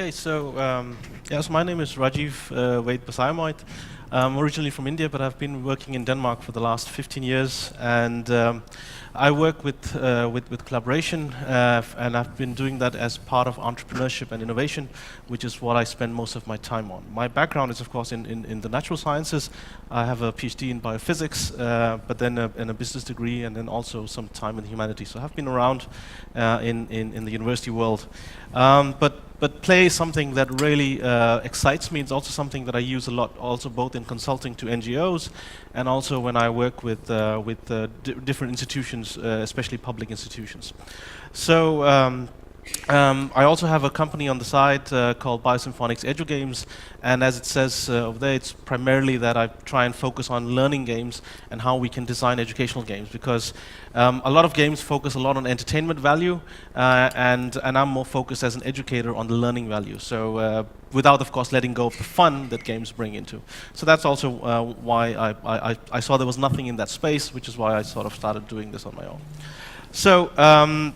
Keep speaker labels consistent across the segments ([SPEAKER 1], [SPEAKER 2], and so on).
[SPEAKER 1] Okay, so my name is Rajiv, Vaid, Basaiawmoit. I'm originally from India, but I've been working in Denmark for the last 15 years, and I work with collaboration, and I've been doing that as part of entrepreneurship and innovation, which is what I spend most of my time on. My background is, of course, in the natural sciences. I have a PhD in biophysics, but then a business degree, and then also some time in the humanities. So I've been around in the university world, but play is something that really excites me. It's also something that I use a lot, also both in consulting to NGOs and also when I work with different institutions, especially public institutions. So I also have a company on the side called Biosymphonics Edu Games, and as it says over there, it's primarily that I try and focus on learning games and how we can design educational games, because a lot of games focus a lot on entertainment value, and I'm more focused as an educator on the learning value. So without, of course, letting go of the fun that games bring into. So that's also why I saw there was nothing in that space, which is why I sort of started doing this on my own. So.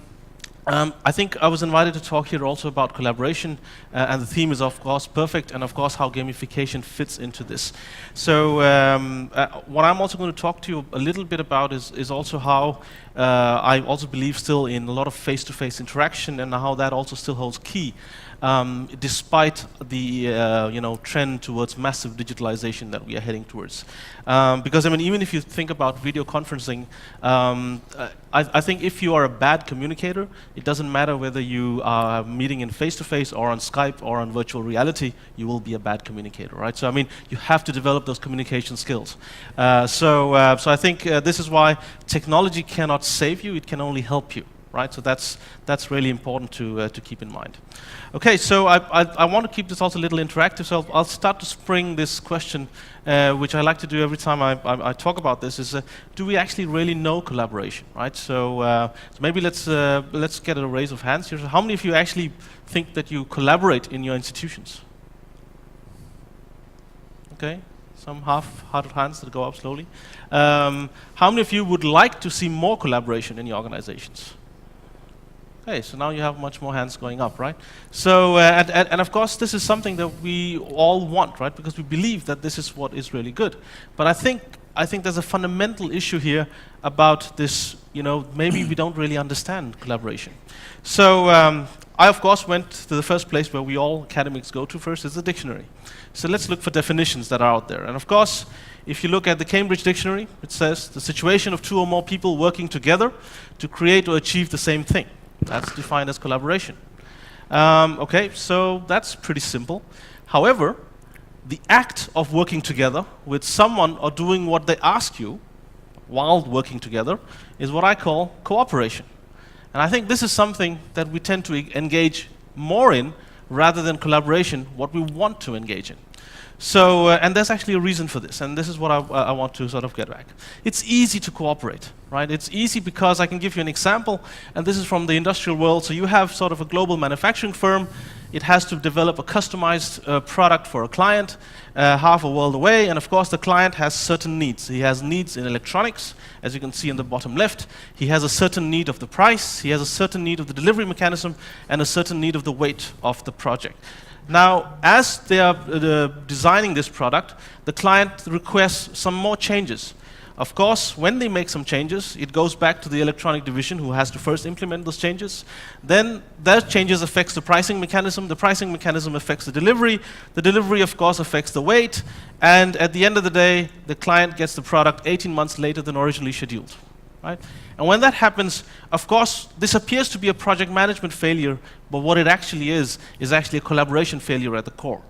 [SPEAKER 1] I think I was invited to talk here also about collaboration, and the theme is of course perfect, and of course how gamification fits into this. So what I'm also going to talk to you a little bit about is also how I also believe still in a lot of face-to-face interaction, and how that also still holds key, despite the trend towards massive digitalization that we are heading towards. Because I mean, even if you think about video conferencing, I think if you are a bad communicator, it doesn't matter whether you are meeting in face-to-face or on Skype or on virtual reality, you will be a bad communicator, right? So I mean, you have to develop those communication skills. So I think this is why technology cannot save you; it can only help you. Right, so that's really important to keep in mind. Okay, so I want to keep this also a little interactive, so I'll start to spring this question, which I like to do every time I talk about this, is do we actually really know collaboration, right? So maybe let's get a raise of hands here. So how many of you actually think that you collaborate in your institutions? Okay, some half-hearted hands that go up slowly. How many of you would like to see more collaboration in your organizations? Okay, so now you have much more hands going up, right? So, and of course, this is something that we all want, right? Because we believe that this is what is really good. But I think there's a fundamental issue here about this, maybe we don't really understand collaboration. So, I, of course, went to the first place where we all academics go to first, is the dictionary. So let's look for definitions that are out there. And of course, if you look at the Cambridge Dictionary, it says the situation of two or more people working together to create or achieve the same thing. That's defined as collaboration. Okay, so that's pretty simple. However, the act of working together with someone or doing what they ask you while working together is what I call cooperation. And I think this is something that we tend to engage more in rather than collaboration, what we want to engage in. So, and there's actually a reason for this, and this is what I want to sort of get back. It's easy to cooperate, right? It's easy because I can give you an example, and this is from the industrial world. So you have sort of a global manufacturing firm. It has to develop a customized product for a client half a world away, and of course the client has certain needs. He has needs in electronics, as you can see in the bottom left. He has a certain need of the price, he has a certain need of the delivery mechanism, and a certain need of the weight of the project. Now, as they are designing this product, the client requests some more changes. Of course, when they make some changes, it goes back to the electronic division who has to first implement those changes. Then those changes affects the pricing mechanism affects the delivery of course affects the weight, and at the end of the day, the client gets the product 18 months later than originally scheduled. Right? And when that happens, of course, this appears to be a project management failure, but what it actually is actually a collaboration failure at the core.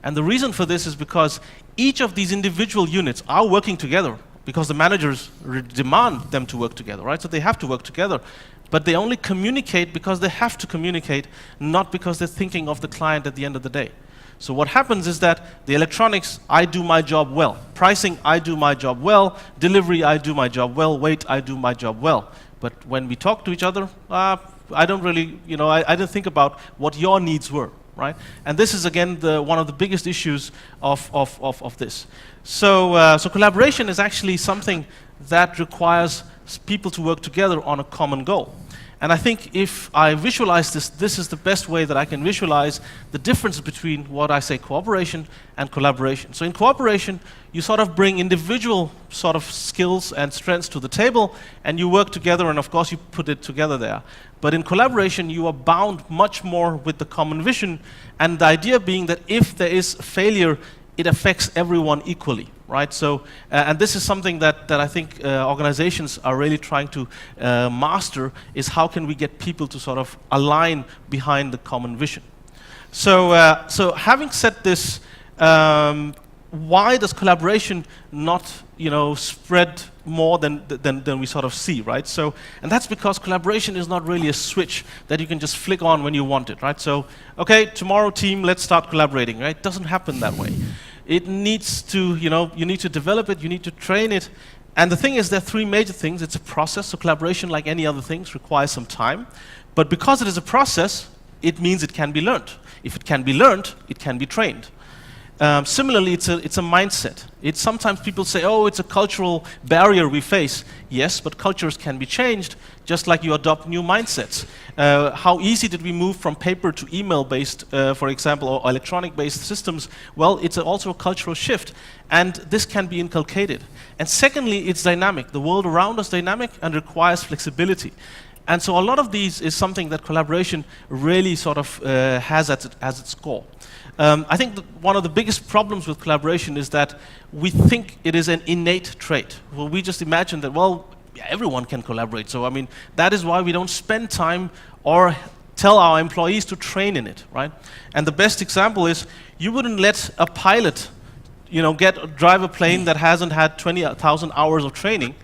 [SPEAKER 1] And the reason for this is because each of these individual units are working together because the managers demand them to work together, right? So they have to work together, but they only communicate because they have to communicate, not because they're thinking of the client at the end of the day. So what happens is that the electronics, I do my job well. Pricing, I do my job well. Delivery, I do my job well. Weight, I do my job well. But when we talk to each other, I don't really, I didn't think about what your needs were, right? And this is again one of the biggest issues of this. So collaboration is actually something that requires people to work together on a common goal. And I think if I visualize this, this is the best way that I can visualize the difference between what I say cooperation and collaboration. So in cooperation, you sort of bring individual sort of skills and strengths to the table, and you work together, and of course you put it together there. But in collaboration, you are bound much more with the common vision, and the idea being that if there is failure, it affects everyone equally, right? So, and this is something that I think organizations are really trying to master, is how can we get people to sort of align behind the common vision. So, so having said this, why does collaboration not, spread more than we sort of see, right? So, and that's because collaboration is not really a switch that you can just flick on when you want it, right? So, okay, tomorrow team, let's start collaborating, right? It doesn't happen that way. It needs to, you need to develop it, you need to train it. And the thing is, there are three major things. It's a process, so collaboration, like any other things, requires some time. But because it is a process, it means it can be learned. If it can be learned, it can be trained. Similarly, it's a mindset. It's sometimes people say, oh, it's a cultural barrier we face. Yes, but cultures can be changed, just like you adopt new mindsets. How easy did we move from paper to email-based, for example, or electronic-based systems? Well, it's also a cultural shift, and this can be inculcated. And secondly, it's dynamic. The world around us is dynamic and requires flexibility. And so a lot of these is something that collaboration really sort of has as its core. I think that one of the biggest problems with collaboration is that we think it is an innate trait. Well, we just imagine that, well, yeah, everyone can collaborate. So, I mean, that is why we don't spend time or tell our employees to train in it, right? And the best example is, you wouldn't let a pilot, drive a plane that hasn't had 20,000 hours of training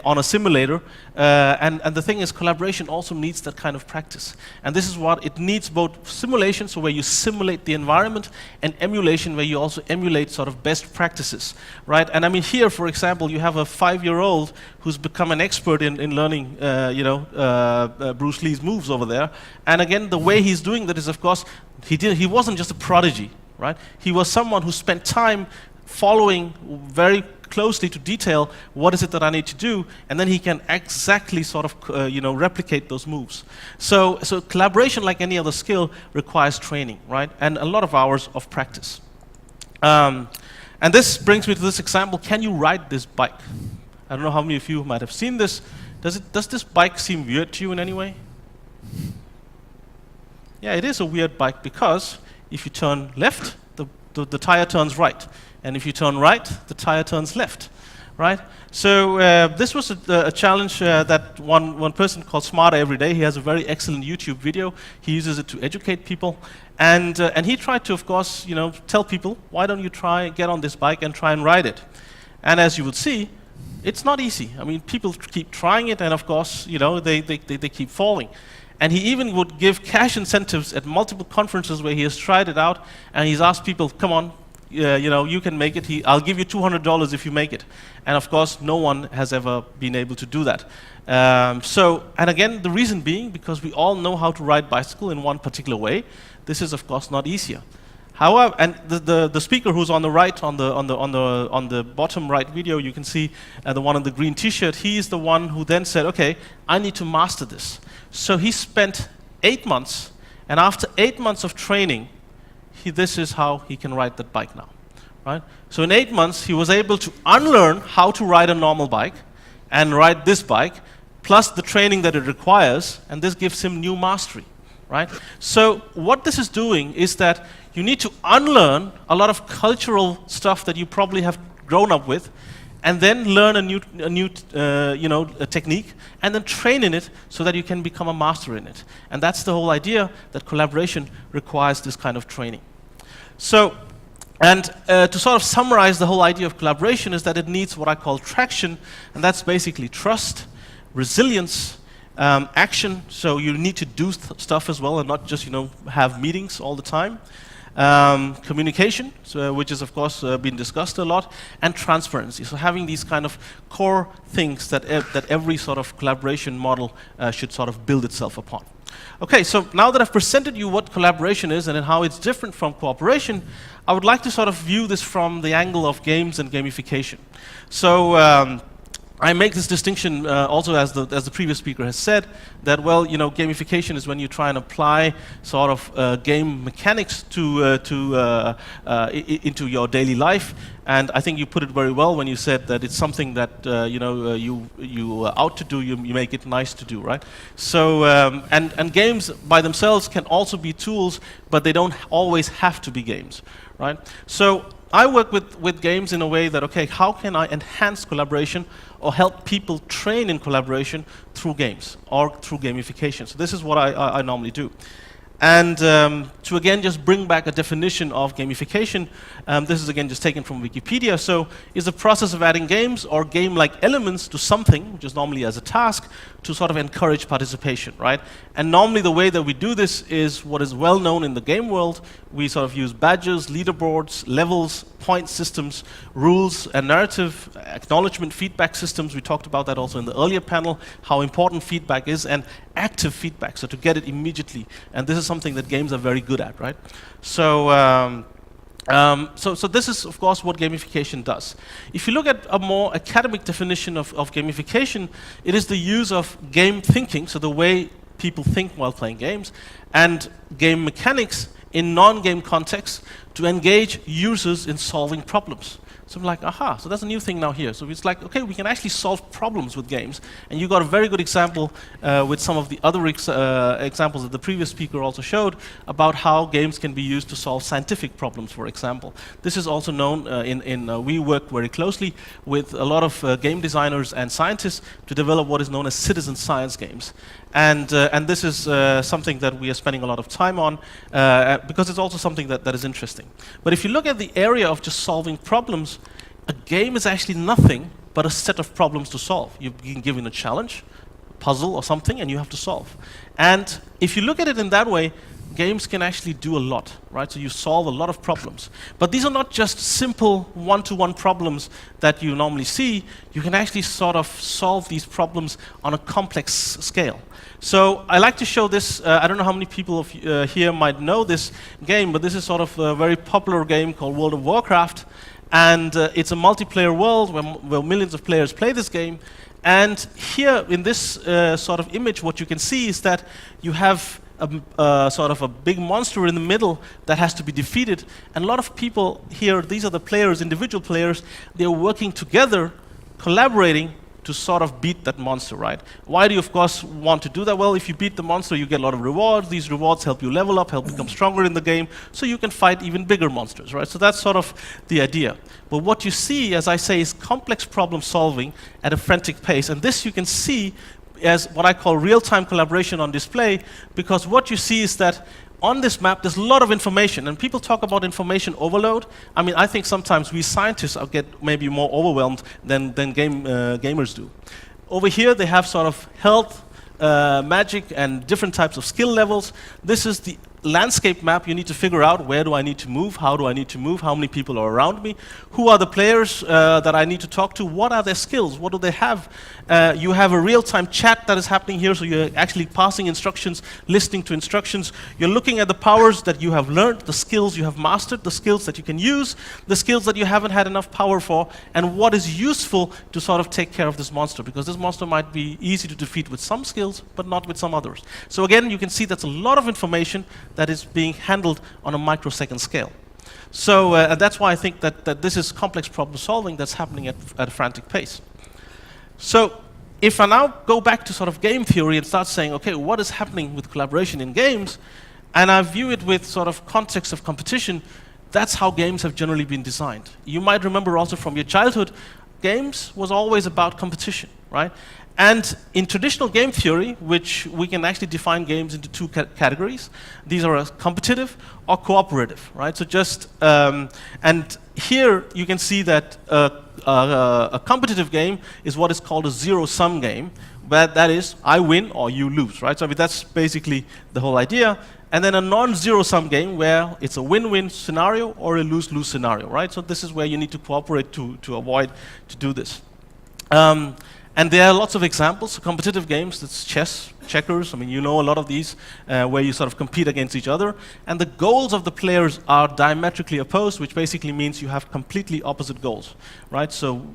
[SPEAKER 1] on a simulator, and the thing is, collaboration also needs that kind of practice. And this is what it needs: both simulation, so where you simulate the environment, and emulation, where you also emulate sort of best practices, right? And I mean, here, for example, you have a 5-year-old who's become an expert in learning, Bruce Lee's moves over there. And again, the way he's doing that is, of course, he wasn't just a prodigy, right? He was someone who spent time following very closely to detail what is it that I need to do, and then he can exactly sort of replicate those moves. So collaboration, like any other skill, requires training, right? And a lot of hours of practice. And this brings me to this example. Can you ride this bike? I don't know how many of you might have seen this. Does this bike seem weird to you in any way? Yeah, it is a weird bike, because if you turn left, the tire turns right. And if you turn right, the tire turns left, right? So this was a challenge that one person called Smarter Every Day. He has a very excellent YouTube video. He uses it to educate people. And he tried to, of course, tell people, why don't you get on this bike and try and ride it? And as you would see, it's not easy. I mean, people keep trying it, and of course, they keep falling. And he even would give cash incentives at multiple conferences where he has tried it out, and he's asked people, come on, you can make it. I'll give you $200 if you make it. And of course, no one has ever been able to do that. And again, the reason being, because we all know how to ride bicycle in one particular way. This is, of course, not easier. However, and the speaker who's on the right, on the bottom right video, you can see the one in the green T-shirt. He is the one who then said, okay, I need to master this. So he spent 8 months, and after 8 months of training, this is how he can ride that bike now, right? So in 8 months, he was able to unlearn how to ride a normal bike and ride this bike, plus the training that it requires, and this gives him new mastery, right? So what this is doing is that you need to unlearn a lot of cultural stuff that you probably have grown up with, and then learn a new technique, and then train in it so that you can become a master in it. And that's the whole idea, that collaboration requires this kind of training. So, and to sort of summarize the whole idea of collaboration is that it needs what I call traction, and that's basically trust, resilience, action. So you need to do stuff as well, and not just have meetings all the time. Communication, which is of course been discussed a lot, and transparency. So having these kind of core things that every sort of collaboration model should sort of build itself upon. Okay, so now that I've presented you what collaboration is and how it's different from cooperation, I would like to sort of view this from the angle of games and gamification. So I make this distinction also, as the previous speaker has said, that, well, you know, gamification is when you try and apply sort of game mechanics into your daily life. And I think you put it very well when you said that it's something that you know, you are out to do. You make it nice to do, right? So and games by themselves can also be tools, but they don't always have to be games, right? So I work with games in a way that, okay, how can I enhance collaboration or help people train in collaboration through games or through gamification? So this is what I normally do. And to again just bring back a definition of gamification, this is again just taken from Wikipedia. So is the process of adding games or game-like elements to something, which is normally as a task, to sort of encourage participation, right? And normally the way that we do this is what is well known in the game world. We sort of use badges, leaderboards, levels, point systems, rules, and narrative, acknowledgement, feedback systems. We talked about that also in the earlier panel, how important feedback is, and active feedback, so to get it immediately. And this is something that games are very good at, right? So, so this is, of course, what gamification does. If you look at a more academic definition of gamification, it is the use of game thinking, so the way people think while playing games, and game mechanics in non-game contexts to engage users in solving problems. So I'm like, aha, so that's a new thing now here. So it's like, okay, we can actually solve problems with games. And you got a very good example with some of the other examples that the previous speaker also showed about how games can be used to solve scientific problems, for example. This is also known we work very closely with a lot of game designers and scientists to develop what is known as citizen science games. And this is something that we are spending a lot of time on because it's also something that is interesting. But if you look at the area of just solving problems, a game is actually nothing but a set of problems to solve. You've been given a challenge, a puzzle or something, and you have to solve. And if you look at it in that way, games can actually do a lot, right? So you solve a lot of problems. But these are not just simple one-to-one problems that you normally see. You can actually sort of solve these problems on a complex scale. So I like to show this. I don't know how many people here might know this game, but this is sort of a very popular game called World of Warcraft. And it's a multiplayer world where millions of players play this game. And here in this sort of image, what you can see is that you have sort of a big monster in the middle that has to be defeated. And a lot of people here, these are the players, individual players, they're working together, collaborating to sort of beat that monster, right? Why do you, of course, want to do that? Well, if you beat the monster, you get a lot of rewards. These rewards help you level up, help become stronger in the game, so you can fight even bigger monsters, right? So that's sort of the idea. But what you see, as I say, is complex problem solving at a frantic pace. And this you can see as what I call real-time collaboration on display, because what you see is that on this map, there's a lot of information, and people talk about information overload. I mean, I think sometimes we scientists get maybe more overwhelmed than gamers do. Over here, they have sort of health, magic, and different types of skill levels. This is the landscape map. You need to figure out, where do I need to move, how do I need to move, how many people are around me, who are the players that I need to talk to, what are their skills, what do they have. You have a real-time chat that is happening here, so you're actually passing instructions, listening to instructions. You're looking at the powers that you have learned, the skills you have mastered, the skills that you can use, the skills that you haven't had enough power for, and what is useful to sort of take care of this monster, because this monster might be easy to defeat with some skills, but not with some others. So again, you can see that's a lot of information that is being handled on a microsecond scale. So and that's why I think that this is complex problem solving that's happening at a frantic pace. So if I now go back to sort of game theory and start saying, okay, what is happening with collaboration in games, and I view it with sort of context of competition, that's how games have generally been designed. You might remember also from your childhood, games was always about competition, right? And in traditional game theory, which we can actually define games into two categories, these are competitive or cooperative, right? So just, and here you can see that a competitive game is what is called a zero-sum game, but that is, I win or you lose, right? So I mean, that's basically the whole idea. And then a non-zero-sum game where it's a win-win scenario or a lose-lose scenario, right? So this is where you need to cooperate to avoid to do this. And there are lots of examples of competitive games. That's chess, checkers. I mean, you know a lot of these where you sort of compete against each other. And the goals of the players are diametrically opposed, which basically means you have completely opposite goals, right? So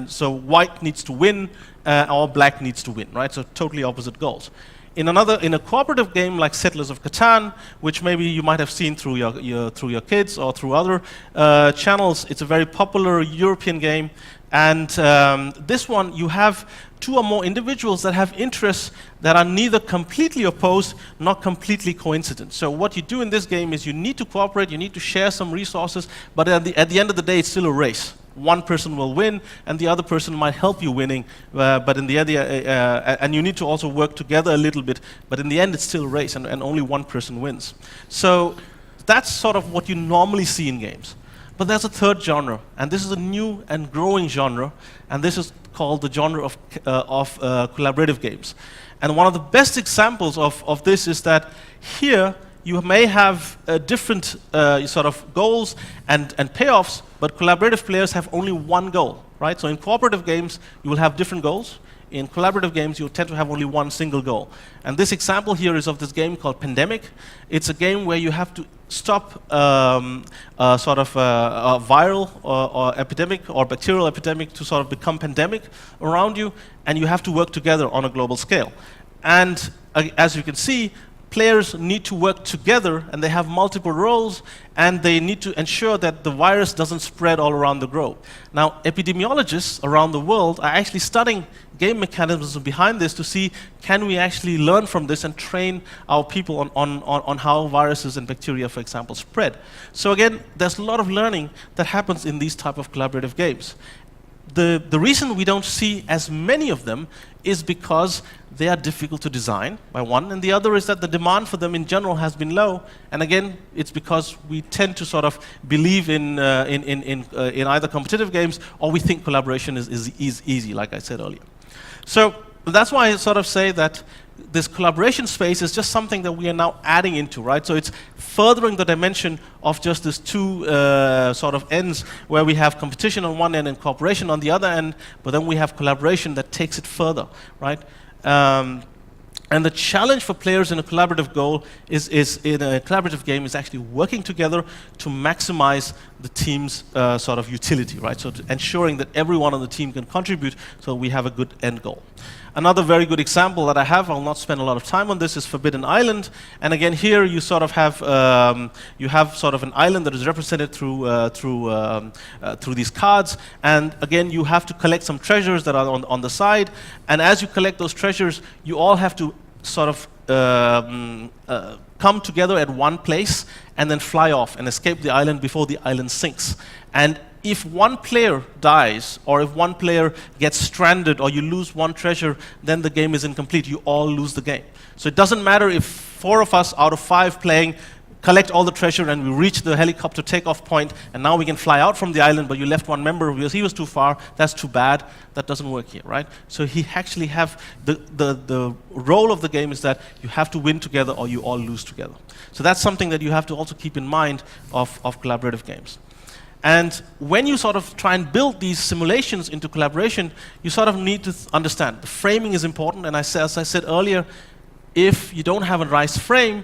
[SPEAKER 1] so white needs to win, or black needs to win, right? So totally opposite goals. In a cooperative game like Settlers of Catan, which maybe you might have seen through your kids or through other channels, it's a very popular European game. And this one, you have 2 or more individuals that have interests that are neither completely opposed nor completely coincident. So what you do in this game is you need to cooperate, you need to share some resources, but at the end of the day, it's still a race. One person will win, and the other person might help you winning, but in the end, and you need to also work together a little bit, but in the end, it's still a race, and only one person wins. So that's sort of what you normally see in games. But there's a third genre, and this is a new and growing genre, and this is called the genre of collaborative games. And one of the best examples of this is that here you may have different sort of goals and payoffs, but collaborative players have only one goal, right? So in cooperative games, you will have different goals. In collaborative games, you tend to have only one single goal. And this example here is of this game called Pandemic. It's a game where you have to stop sort of a viral or epidemic or bacterial epidemic to sort of become pandemic around you, and you have to work together on a global scale. And as you can see, players need to work together, and they have multiple roles, and they need to ensure that the virus doesn't spread all around the globe. Now, epidemiologists around the world are actually studying game mechanisms behind this to see, can we actually learn from this and train our people on how viruses and bacteria, for example, spread. So again, there's a lot of learning that happens in these type of collaborative games. The reason we don't see as many of them is because they are difficult to design, by one, and the other is that the demand for them in general has been low, and again, it's because we tend to sort of believe in either competitive games, or we think collaboration is easy, like I said earlier. So that's why I sort of say that this collaboration space is just something that we are now adding into, right? So it's furthering the dimension of just these 2 sort of ends, where we have competition on one end and cooperation on the other end, but then we have collaboration that takes it further, right? And the challenge for players in a collaborative goal is in a collaborative game is actually working together to maximize the team's sort of utility, right? So ensuring that everyone on the team can contribute so we have a good end goal. Another very good example that I have, I'll not spend a lot of time on this, is Forbidden Island. And again, here you sort of have sort of an island that is represented through these cards. And again, you have to collect some treasures that are on the side. And as you collect those treasures, you all have to sort of come together at one place and then fly off and escape the island before the island sinks. And if one player dies, or if one player gets stranded, or you lose one treasure, then the game is incomplete. You all lose the game. So it doesn't matter if 4 of us out of 5 playing collect all the treasure and we reach the helicopter takeoff point, and now we can fly out from the island, but you left one member because he was too far. That's too bad. That doesn't work here, right? So he actually have the role of the game is that you have to win together or you all lose together. So that's something that you have to also keep in mind of collaborative games. And when you sort of try and build these simulations into collaboration, you sort of need to understand the framing is important. And as I said earlier, if you don't have a nice frame,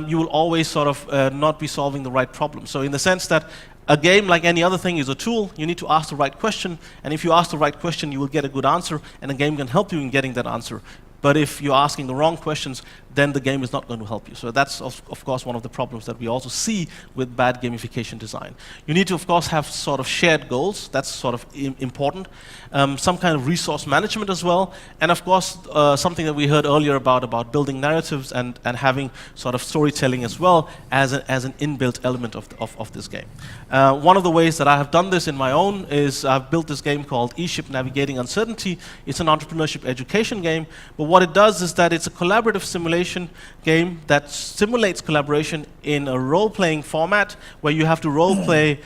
[SPEAKER 1] you will always sort of not be solving the right problem. So in the sense that a game, like any other thing, is a tool. You need to ask the right question, and if you ask the right question, you will get a good answer, and a game can help you in getting that answer. But if you're asking the wrong questions, then the game is not going to help you. So that's, of course, one of the problems that we also see with bad gamification design. You need to, of course, have sort of shared goals. That's sort of important. Some kind of resource management as well. And, of course, something that we heard earlier about building narratives and having sort of storytelling as well as an inbuilt element of this game. One of the ways that I have done this in my own is I've built this game called E-Ship Navigating Uncertainty. It's an entrepreneurship education game. But what it does is that it's a collaborative simulation simulation game that simulates collaboration in a role-playing format where you have to role-play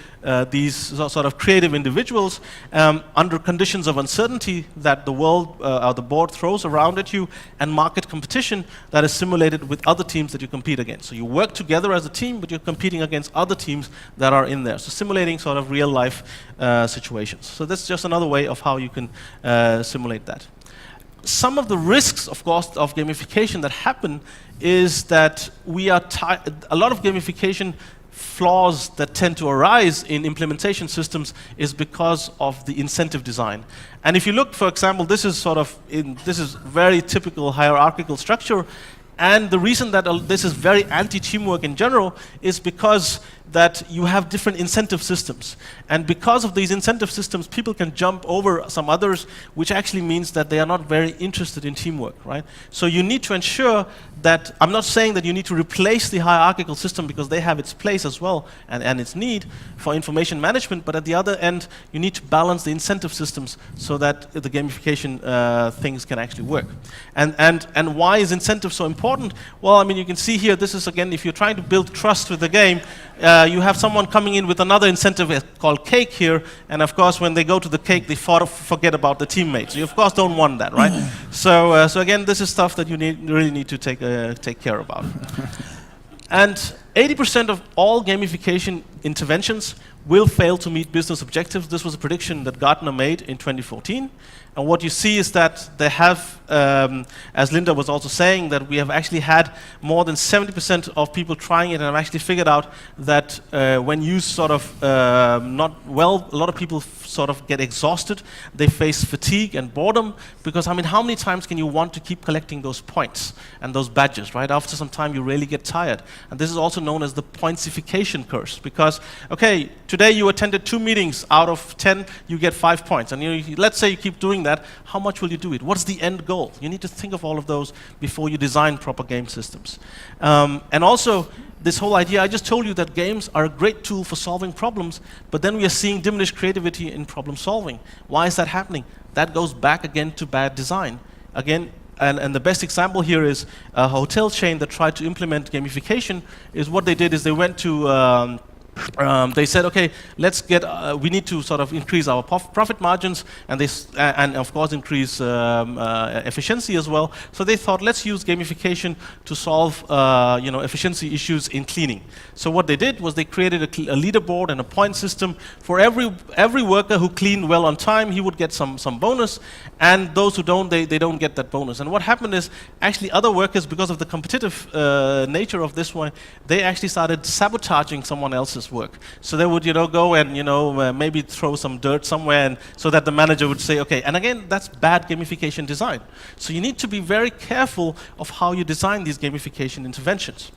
[SPEAKER 1] these sort of creative individuals under conditions of uncertainty that the world or the board throws around at you, and market competition that is simulated with other teams that you compete against. So you work together as a team, but you're competing against other teams that are in there. So simulating sort of real-life situations. So that's just another way of how you can simulate that. Some of the risks, of course, of gamification that happen is that a lot of gamification flaws that tend to arise in implementation systems is because of the incentive design. And if you look, for example, this is very typical hierarchical structure. And the reason that this is very anti-teamwork in general is because that you have different incentive systems. And because of these incentive systems, people can jump over some others, which actually means that they are not very interested in teamwork, right? So you need to ensure that, I'm not saying that you need to replace the hierarchical system because they have its place as well and its need for information management, but at the other end, you need to balance the incentive systems so that the gamification things can actually work. And why is incentive so important? Well, I mean, you can see here, this is again, if you're trying to build trust with the game, you have someone coming in with another incentive called cake here, and of course when they go to the cake they forget about the teammates. You of course don't want that, right? So again, this is stuff that you really need to take care about. And 80% of all gamification interventions will fail to meet business objectives. This was a prediction that Gartner made in 2014. And what you see is that they have, as Linda was also saying, that we have actually had more than 70% of people trying it and have actually figured out that when used sort of not well, a lot of people sort of get exhausted. They face fatigue and boredom because, I mean, how many times can you want to keep collecting those points and those badges, right? After some time, you really get tired. And this is also known as the pointsification curse because, okay, today you attended 2 meetings out of 10, you get 5 points. And let's say you keep doing that, how much will you do it? What's the end goal? You need to think of all of those before you design proper game systems. And also, this whole idea, I just told you that games are a great tool for solving problems, but then we are seeing diminished creativity in problem solving. Why is that happening? That goes back again to bad design. Again, and the best example here is a hotel chain that tried to implement gamification. Is what they did is they went to they said, okay, let's get. We need to sort of increase our profit margins, and and of course increase efficiency as well. So they thought, let's use gamification to solve, efficiency issues in cleaning. So what they did was they created a leaderboard and a point system for every worker who cleaned well on time. He would get some bonus, and those who don't, they don't get that bonus. And what happened is actually other workers, because of the competitive nature of this one, they actually started sabotaging someone else's work. So they would, go and, maybe throw some dirt somewhere, and so that the manager would say, okay. And again, that's bad gamification design. So you need to be very careful of how you design these gamification interventions.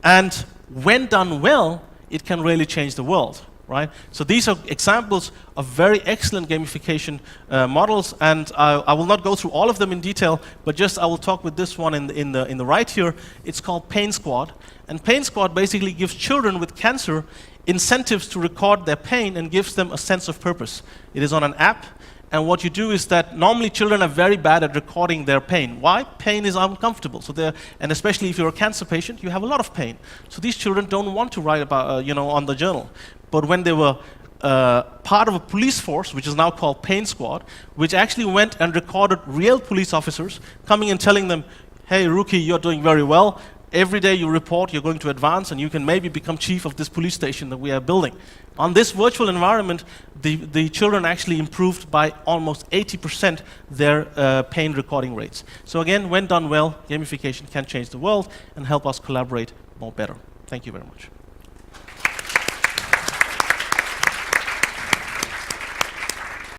[SPEAKER 1] And when done well, it can really change the world, right? So these are examples of very excellent gamification models, and I will not go through all of them in detail, but just I will talk with this one in the right here. It's called Pain Squad. And Pain Squad basically gives children with cancer incentives to record their pain and gives them a sense of purpose. It is on an app, and what you do is that normally children are very bad at recording their pain. Why? Pain is uncomfortable. So and especially if you're a cancer patient, you have a lot of pain. So these children don't want to write about, on the journal. But when they were part of a police force, which is now called Pain Squad, which actually went and recorded real police officers coming and telling them, hey, rookie, you're doing very well. Every day you report, you're going to advance, and you can maybe become chief of this police station that we are building. On this virtual environment, the children actually improved by almost 80% their pain recording rates. So again, when done well, gamification can change the world and help us collaborate more better. Thank you very much.